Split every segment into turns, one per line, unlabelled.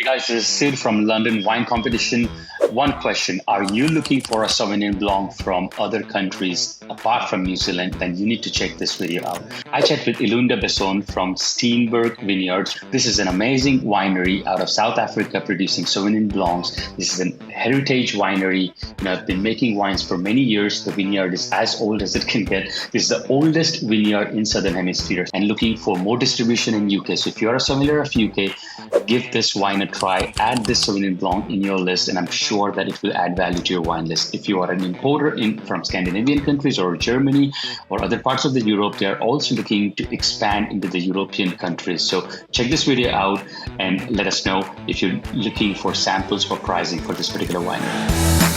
Hey guys, this is Sid from London Wine Competition. One question, are you looking for a Sauvignon Blanc from other countries apart from New Zealand? Then you need to check this video out. I chat with Elunda Basson from Steenberg Vineyards. This is an amazing winery out of South Africa producing Sauvignon Blancs. This is a heritage winery. I've been making wines for many years. The vineyard is as old as it can get. This is the oldest vineyard in Southern Hemisphere and looking for more distribution in UK. So if you're a sommelier of UK, give this wine a try. Add this Sauvignon Blanc in your list, and I'm sure that it will add value to your wine list. If you are an importer from Scandinavian countries or Germany or other parts of the Europe, they are also looking to expand into the European countries. So check this video out and let us know if you're looking for samples or pricing for this particular winery.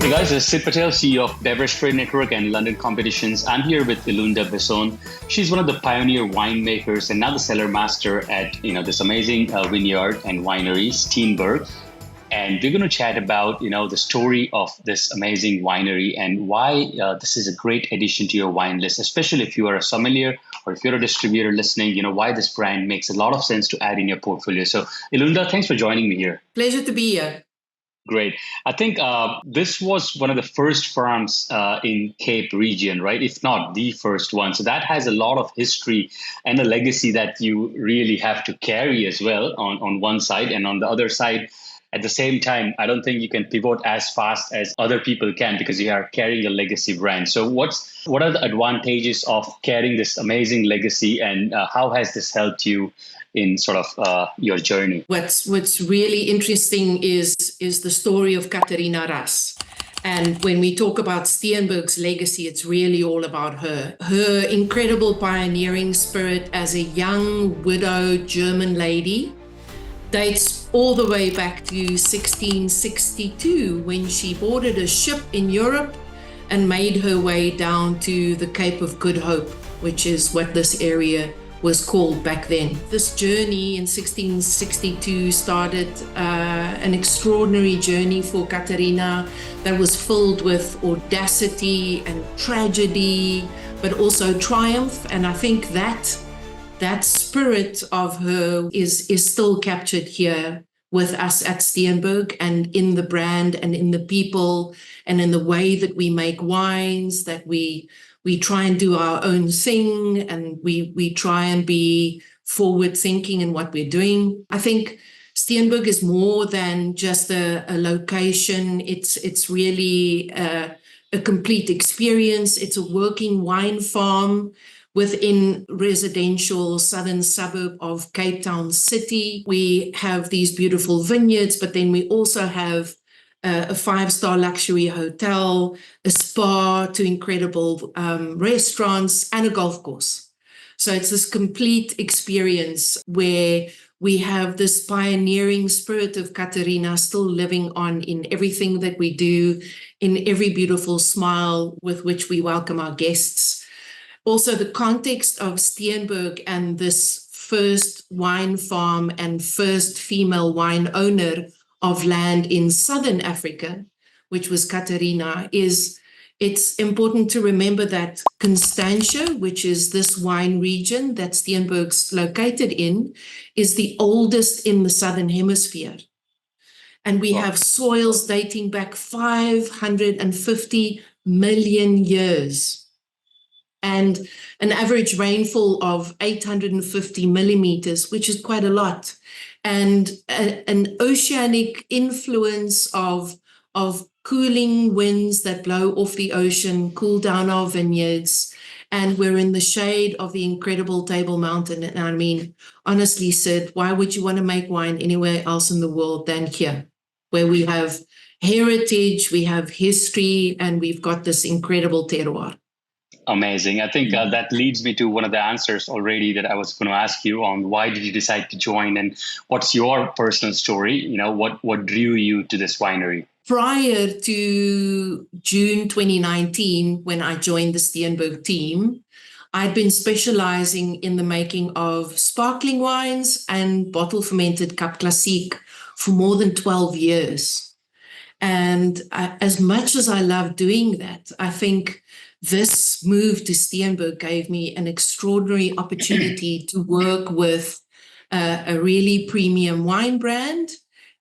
Hey guys, this is Sid Patel, CEO of Beverage Trade Network and London Competitions. I'm here with Elunda Basson. She's one of the pioneer winemakers and now the Cellar Master at this amazing vineyard and winery, Steenberg. And we're going to chat about the story of this amazing winery and why this is a great addition to your wine list, especially if you are a sommelier or if you're a distributor listening. Why this brand makes a lot of sense to add in your portfolio. So Elunda, thanks for joining me here.
Pleasure to be here.
Great. I think this was one of the first farms in Cape region, right? If not the first one. So that has a lot of history and a legacy that you really have to carry as well on one side. And on the other side, at the same time, I don't think you can pivot as fast as other people can because you are carrying a legacy brand. So what are the advantages of carrying this amazing legacy and how has this helped you in sort of your journey?
What's really interesting is the story of Katerina Ras. And when we talk about Steenberg's legacy, it's really all about her. Her incredible pioneering spirit as a young widow German lady dates all the way back to 1662 when she boarded a ship in Europe and made her way down to the Cape of Good Hope, which is what this area was called back then. This journey in 1662 started an extraordinary journey for Katerina that was filled with audacity and tragedy, but also triumph. And I think that spirit of her is still captured here with us at Steenberg and in the brand and in the people and in the way that we make wines, that we try and do our own thing and we try and be forward thinking in what we're doing. I think Steenberg is more than just a location. It's really a complete experience. It's a working wine farm within residential southern suburb of Cape Town City. We have these beautiful vineyards, but then we also have a 5-star luxury hotel, a spa, 2 incredible restaurants, and a golf course. So it's this complete experience where we have this pioneering spirit of Katerina still living on in everything that we do, in every beautiful smile with which we welcome our guests. Also, the context of Steenberg and this first wine farm and first female wine owner of land in Southern Africa, which was Katerina, it's important to remember that Constantia, which is this wine region that Steenberg's located in, is the oldest in the Southern Hemisphere. And we have soils dating back 550 million years. And an average rainfall of 850 millimeters, which is quite a lot. And an oceanic influence of cooling winds that blow off the ocean, cool down our vineyards. And we're in the shade of the incredible Table Mountain. And I mean, honestly, Sid, why would you want to make wine anywhere else in the world than here, where we have heritage, we have history, and we've got this incredible terroir?
Amazing. I think that leads me to one of the answers already that I was going to ask you on why did you decide to join and what's your personal story? What drew you to this winery?
Prior to June 2019, when I joined the Steenberg team, I'd been specializing in the making of sparkling wines and bottle fermented Cap Classique for more than 12 years. And as much as I love doing that, I think this move to Steenberg gave me an extraordinary opportunity to work with a really premium wine brand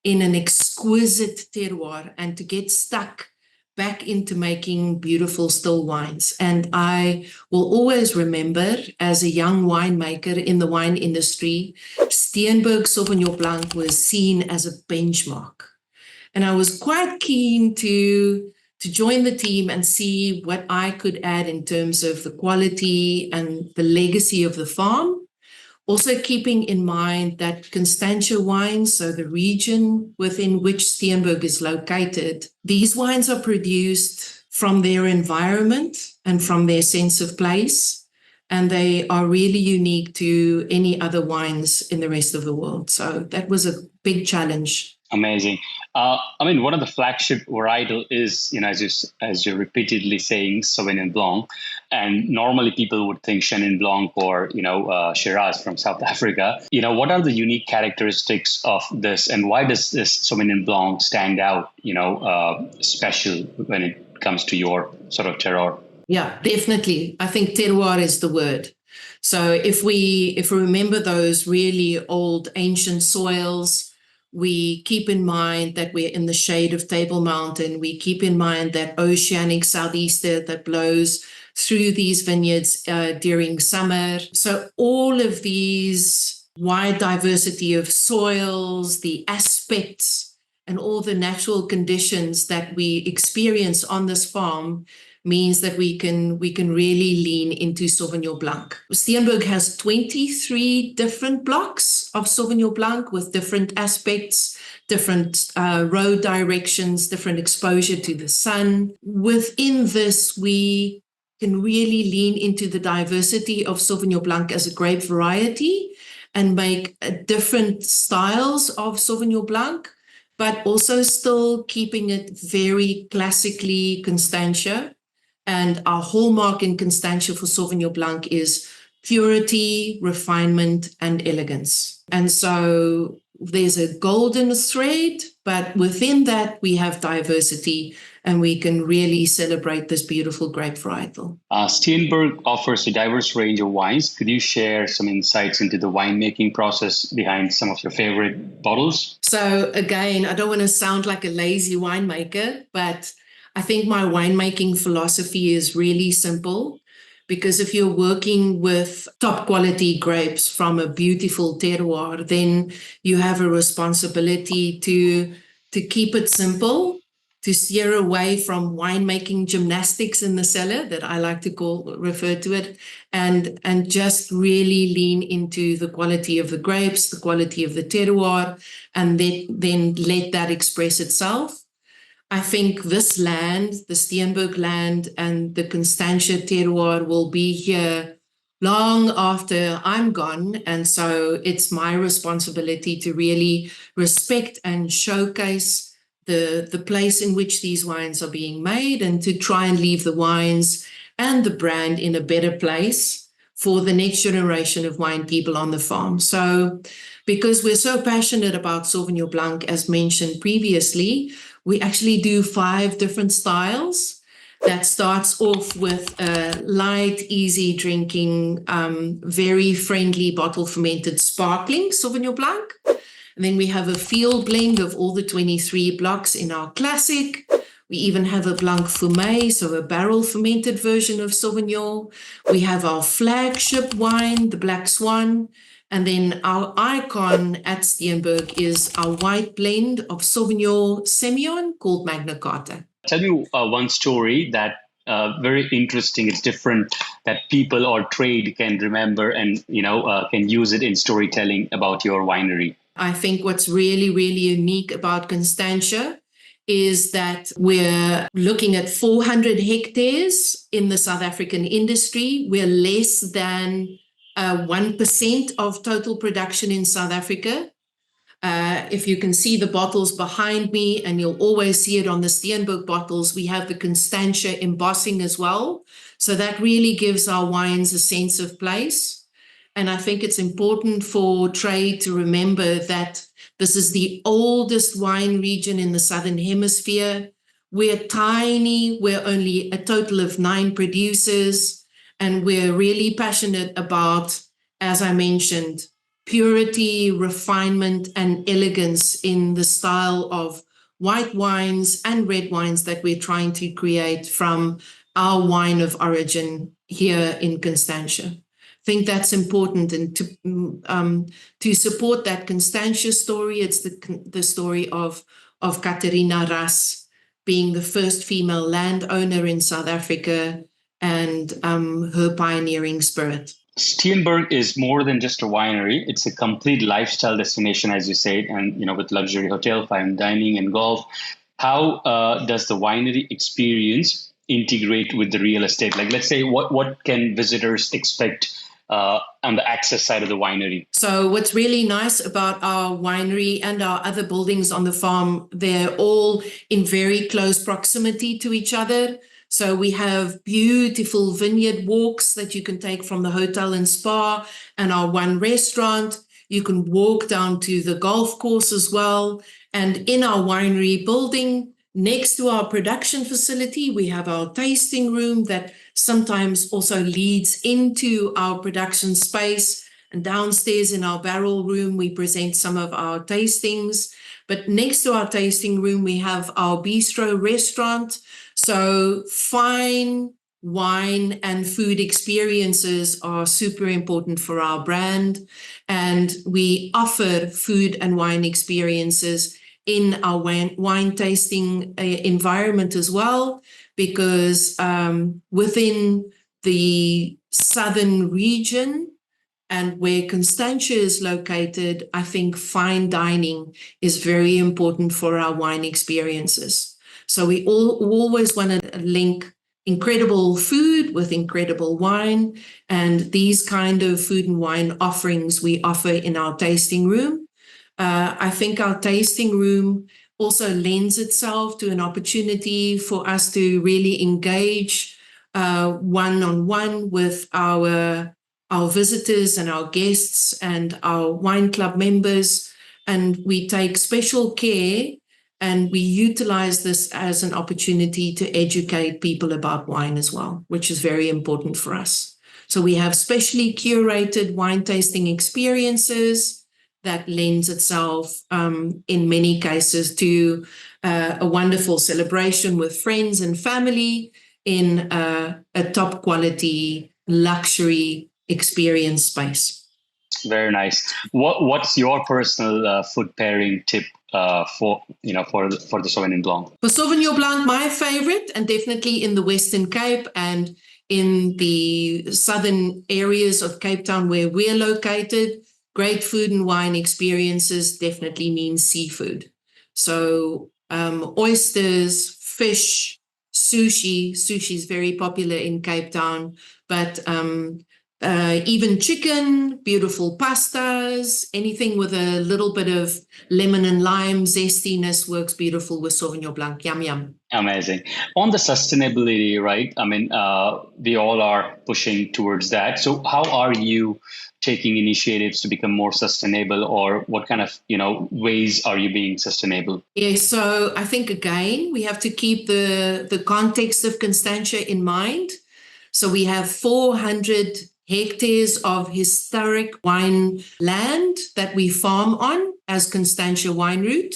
in an exquisite terroir and to get stuck back into making beautiful still wines. And I will always remember, as a young winemaker in the wine industry, Steenberg Sauvignon Blanc was seen as a benchmark. And I was quite keen to join the team and see what I could add in terms of the quality and the legacy of the farm. Also keeping in mind that Constantia wines, so the region within which Steenberg is located, these wines are produced from their environment and from their sense of place, and they are really unique to any other wines in the rest of the world. So that was a big challenge.
Amazing. One of the flagship varietal is, as you're repeatedly saying, Sauvignon Blanc, and normally people would think Chenin Blanc or, Shiraz from South Africa. What are the unique characteristics of this, and why does this Sauvignon Blanc stand out, special when it comes to your sort of terroir?
Yeah, definitely. I think terroir is the word. So if we remember those really old ancient soils, we keep in mind that we're in the shade of Table Mountain. We keep in mind that oceanic southeaster that blows through these vineyards during summer. So all of these wide diversity of soils, the aspects, and all the natural conditions that we experience on this farm means that we can really lean into Sauvignon Blanc. Steenberg has 23 different blocks of Sauvignon Blanc with different aspects, different road directions, different exposure to the sun. Within this, we can really lean into the diversity of Sauvignon Blanc as a grape variety and make different styles of Sauvignon Blanc, but also still keeping it very classically Constantia. And our hallmark in Constantia for Sauvignon Blanc is purity, refinement, and elegance. And so there's a golden thread, but within that we have diversity, and we can really celebrate this beautiful grape varietal.
Steenberg offers a diverse range of wines. Could you share some insights into the winemaking process behind some of your favorite bottles?
So again, I don't want to sound like a lazy winemaker, but I think my winemaking philosophy is really simple, because if you're working with top quality grapes from a beautiful terroir, then you have a responsibility to keep it simple, to steer away from winemaking gymnastics in the cellar, that I like to refer to it, and just really lean into the quality of the grapes, the quality of the terroir, and then let that express itself. I think this land, the Steenberg land and the Constantia terroir, will be here long after I'm gone. And so it's my responsibility to really respect and showcase the place in which these wines are being made, and to try and leave the wines and the brand in a better place for the next generation of wine people on the farm. So because we're so passionate about Sauvignon Blanc, as mentioned previously, we actually do 5 different styles. That starts off with a light, easy drinking, very friendly bottle fermented sparkling Sauvignon Blanc. And then we have a field blend of all the 23 blocks in our classic. We even have a Blanc Fumé, so a barrel fermented version of Sauvignon. We have our flagship wine, the Black Swan. And then our icon at Steenberg is our white blend of Sauvignon Semillon called Magna Carta.
Tell me one story that very interesting. It's different, that people or trade can remember and can use it in storytelling about your winery.
I think what's really, really unique about Constantia is that we're looking at 400 hectares in the South African industry. We're less than 1% of total production in South Africa. If you can see the bottles behind me, and you'll always see it on the Steenberg bottles, we have the Constantia embossing as well. So that really gives our wines a sense of place. And I think it's important for trade to remember that this is the oldest wine region in the Southern Hemisphere. We're tiny. We're only a total of 9 producers, and we're really passionate about, as I mentioned, purity, refinement, and elegance in the style of white wines and red wines that we're trying to create from our wine of origin here in Constantia. I think that's important, and to support that Constantia story, it's the story of Catharina Ras being the first female landowner in South Africa, and her pioneering spirit.
Steenberg is more than just a winery. It's a complete lifestyle destination, as you said, and with luxury hotel, fine dining, and golf. How does the winery experience integrate with the real estate? Like, let's say, what can visitors expect on the access side of the winery?
So what's really nice about our winery and our other buildings on the farm, they're all in very close proximity to each other. So we have beautiful vineyard walks that you can take from the hotel and spa and our one restaurant. You can walk down to the golf course as well. And in our winery building, next to our production facility, we have our tasting room that sometimes also leads into our production space. And downstairs in our barrel room, we present some of our tastings. But next to our tasting room, we have our bistro restaurant. So fine wine and food experiences are super important for our brand. And we offer food and wine experiences in our wine tasting environment as well, because within the southern region and where Constantia is located, I think fine dining is very important for our wine experiences. So we always want to link incredible food with incredible wine, and these kind of food and wine offerings we offer in our tasting room. I think our tasting room also lends itself to an opportunity for us to really engage one-on-one with our visitors and our guests and our wine club members. And we take special care and we utilize this as an opportunity to educate people about wine as well, which is very important for us. So we have specially curated wine tasting experiences that lends itself in many cases to a wonderful celebration with friends and family in a top quality luxury experience space.
Very nice. What's your personal food pairing tip for the Sauvignon Blanc?
For Sauvignon Blanc, my favorite, and definitely in the Western Cape and in the southern areas of Cape Town where we're located, great food and wine experiences definitely means seafood. So oysters, fish, sushi. Sushi is very popular in Cape Town, but even chicken, beautiful pastas, anything with a little bit of lemon and lime zestiness works beautiful with Sauvignon Blanc. Yum, yum.
Amazing. On the sustainability, right? I mean, we all are pushing towards that. So how are you taking initiatives to become more sustainable, or what kind of, ways are you being sustainable?
Yeah, so I think, again, we have to keep the context of Constantia in mind. So we have 400 hectares of historic wine land that we farm on as Constantia Wine Route,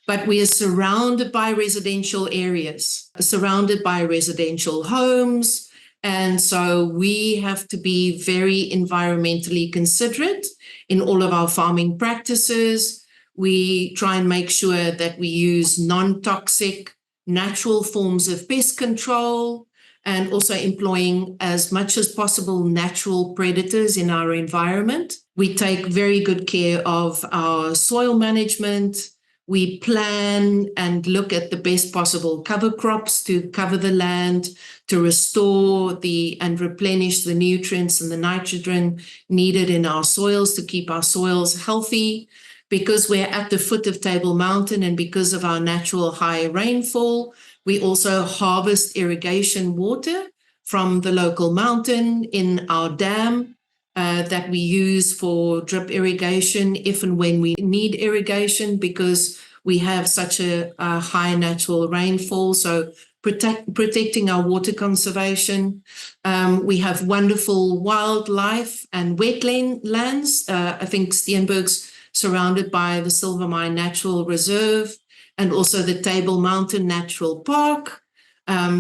but we are surrounded by residential areas, surrounded by residential homes. And so we have to be very environmentally considerate in all of our farming practices. We try and make sure that we use non-toxic, natural forms of pest control, and also employing as much as possible natural predators in our environment. We take very good care of our soil management. We plan and look at the best possible cover crops to cover the land, to restore and replenish the nutrients and the nitrogen needed in our soils to keep our soils healthy. Because we're at the foot of Table Mountain and because of our natural high rainfall, we also harvest irrigation water from the local mountain in our dam that we use for drip irrigation if and when we need irrigation, because we have such a high natural rainfall, so protecting our water conservation. We have wonderful wildlife and wetlands. I think Steenberg's surrounded by the Silver Mine Natural Reserve and also the Table Mountain Natural Park.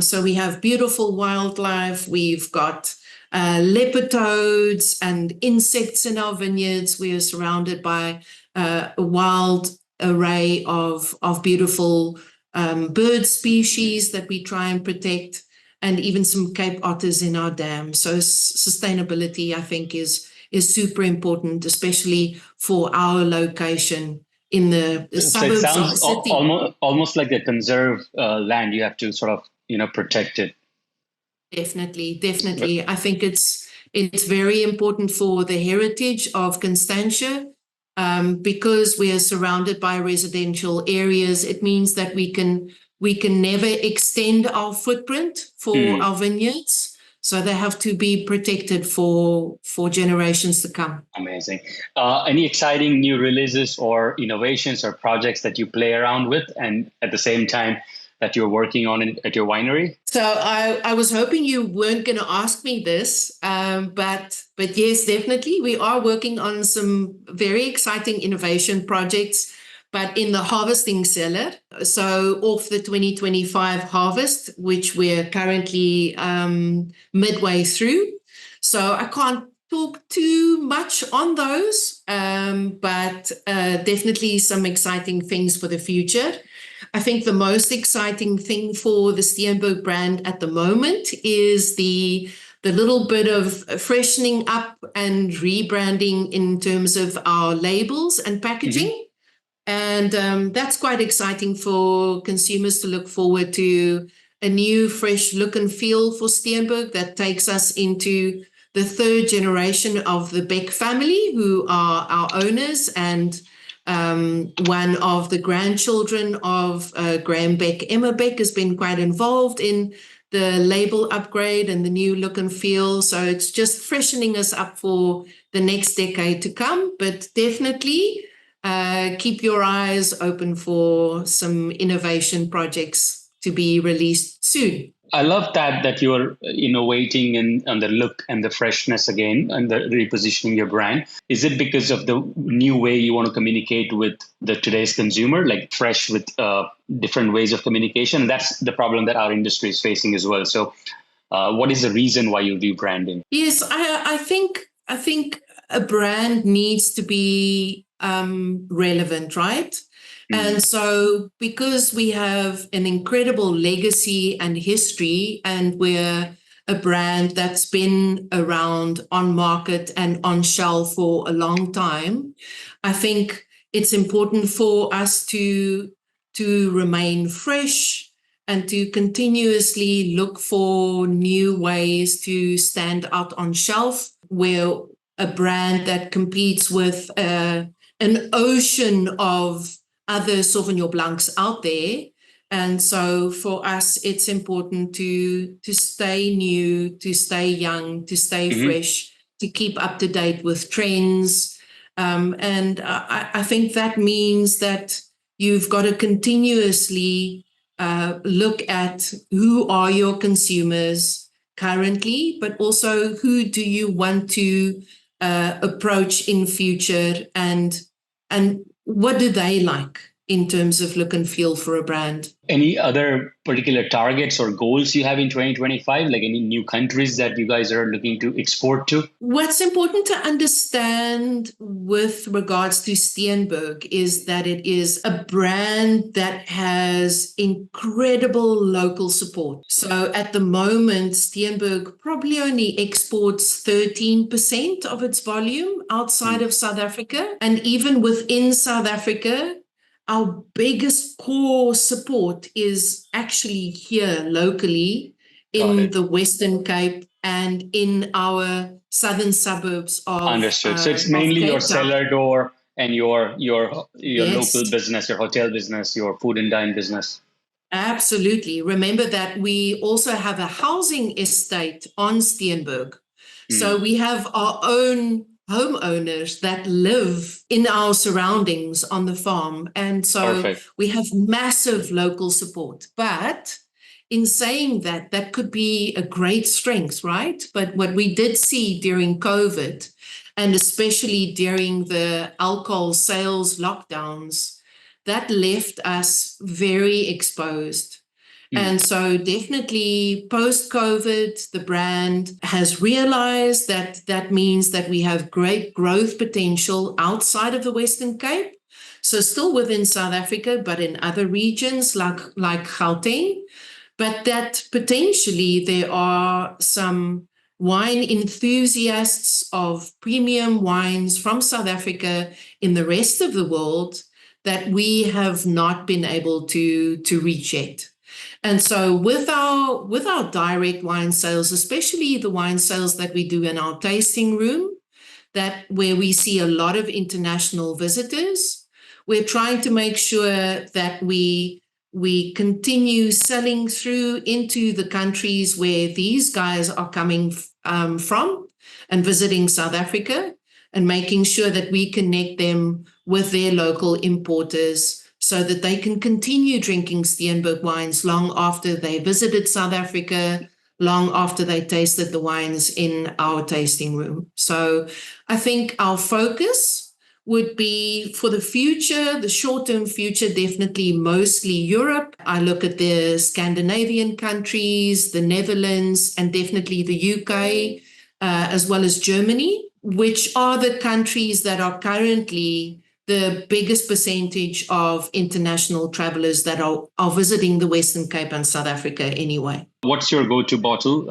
So we have beautiful wildlife. We've got leopard toads and insects in our vineyards. We are surrounded by a wild array of beautiful bird species that we try and protect, and even some Cape otters in our dam. So sustainability, I think, is super important, especially for our location in the suburbs of the city.
Almost like a conserved land. You have to sort of, protect it.
Definitely. I think it's very important for the heritage of Constantia. Because we are surrounded by residential areas, it means that we can never extend our footprint for our vineyards. So they have to be protected for generations to come.
Amazing. Any exciting new releases or innovations or projects that you play around with, and at the same time that you're working on at your winery?
So I was hoping you weren't going to ask me this, but yes, definitely. We are working on some very exciting innovation projects, but in the harvesting cellar. So off the 2025 harvest, which we're currently midway through. So I can't talk too much on those, but definitely some exciting things for the future. I think the most exciting thing for the Steenberg brand at the moment is the little bit of freshening up and rebranding in terms of our labels and packaging. And that's quite exciting for consumers to look forward to a new, fresh look and feel for Steenberg that takes us into the third generation of the Beck family, who are our owners, and one of the grandchildren of Graham Beck, Emma Beck, has been quite involved in the label upgrade and the new look and feel. So it's just freshening us up for the next decade to come. But definitely keep your eyes open for some innovation projects to be released soon.
I love that you're innovating on the look and the freshness again and the repositioning your brand. Is it because of the new way you want to communicate with today's consumer, like fresh with different ways of communication? That's the problem that our industry is facing as well. So what is the reason why you do branding?
Yes, I think a brand needs to be relevant, right? And so because we have an incredible legacy and history, and we're a brand that's been around on market and on shelf for a long time, I think it's important for us to remain fresh and to continuously look for new ways to stand out on shelf. We're a brand that competes with an ocean of other Sauvignon Blancs out there. And so for us, it's important to stay new, to stay young, to stay fresh, to keep up to date with trends. And I think that means that you've got to continuously look at who are your consumers currently, but also who do you want to approach in future, and what do they like in terms of look and feel for a brand.
Any other particular targets or goals you have in 2025, like any new countries that you guys are looking to export to?
What's important to understand with regards to Steenberg is that it is a brand that has incredible local support. So at the moment, Steenberg probably only exports 13% of its volume outside of South Africa. And even within South Africa, our biggest core support is actually here locally in the Western Cape and in our southern suburbs of
Understood. So it's mainly your cellar door and your local business, your hotel business, your food and dine business.
Absolutely. Remember that we also have a housing estate on Steenberg. So we have our own homeowners that live in our surroundings on the farm. And so
Perfect.
we have massive local support. But in saying that, that could be a great strength, right? But what we did see during COVID, and especially during the alcohol sales lockdowns, that left us very exposed. And so definitely post-COVID, the brand has realized that that means that we have great growth potential outside of the Western Cape. So still within South Africa, but in other regions like Gauteng. But that potentially there are some wine enthusiasts of premium wines from South Africa in the rest of the world that we have not been able to reach yet. And so with our direct wine sales, especially the wine sales that we do in our tasting room, that where we see a lot of international visitors, we're trying to make sure that we continue selling through into the countries where these guys are coming from and visiting South Africa, and making sure that we connect them with their local importers so that they can continue drinking Steenberg wines long after they visited South Africa, long after they tasted the wines in our tasting room. So I think our focus would be for the future, the short-term future, definitely mostly Europe. I look at the Scandinavian countries, the Netherlands, and definitely the UK, as well as Germany, which are the countries that are currently the biggest percentage of international travelers that are visiting the Western Cape and South Africa anyway.
What's your go-to bottle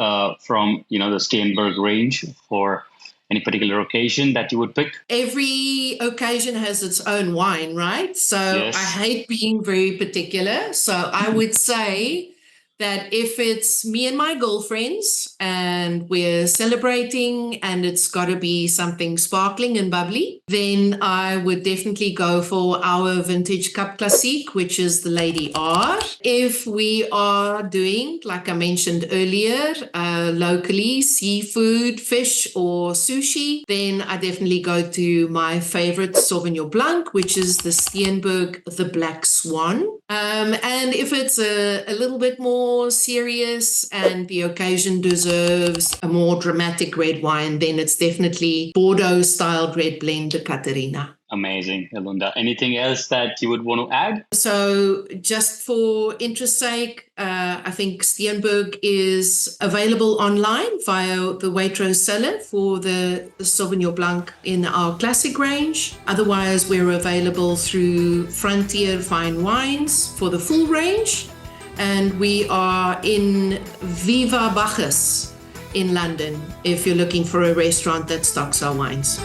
from the Steenberg range for any particular occasion that you would pick?
Every occasion has its own wine, right? So yes. I hate being very particular. So I would say that if it's me and my girlfriends and we're celebrating and it's got to be something sparkling and bubbly, then I would definitely go for our vintage Cap Classique, which is the Lady R. If we are doing, like I mentioned earlier, locally seafood, fish or sushi, then I definitely go to my favorite Sauvignon Blanc, which is the Steenberg, the Black Swan. And if it's a little bit more serious and the occasion deserves a more dramatic red wine, then it's definitely Bordeaux-styled red blend, the Caterina.
Amazing, Elunda. Anything else that you would want to add?
So just for interest's sake, I think Steenberg is available online via the Waitrose cellar for the Sauvignon Blanc in our classic range. Otherwise, we're available through Frontier Fine Wines for the full range. And we are in Viva Bacchus in London if you're looking for a restaurant that stocks our wines.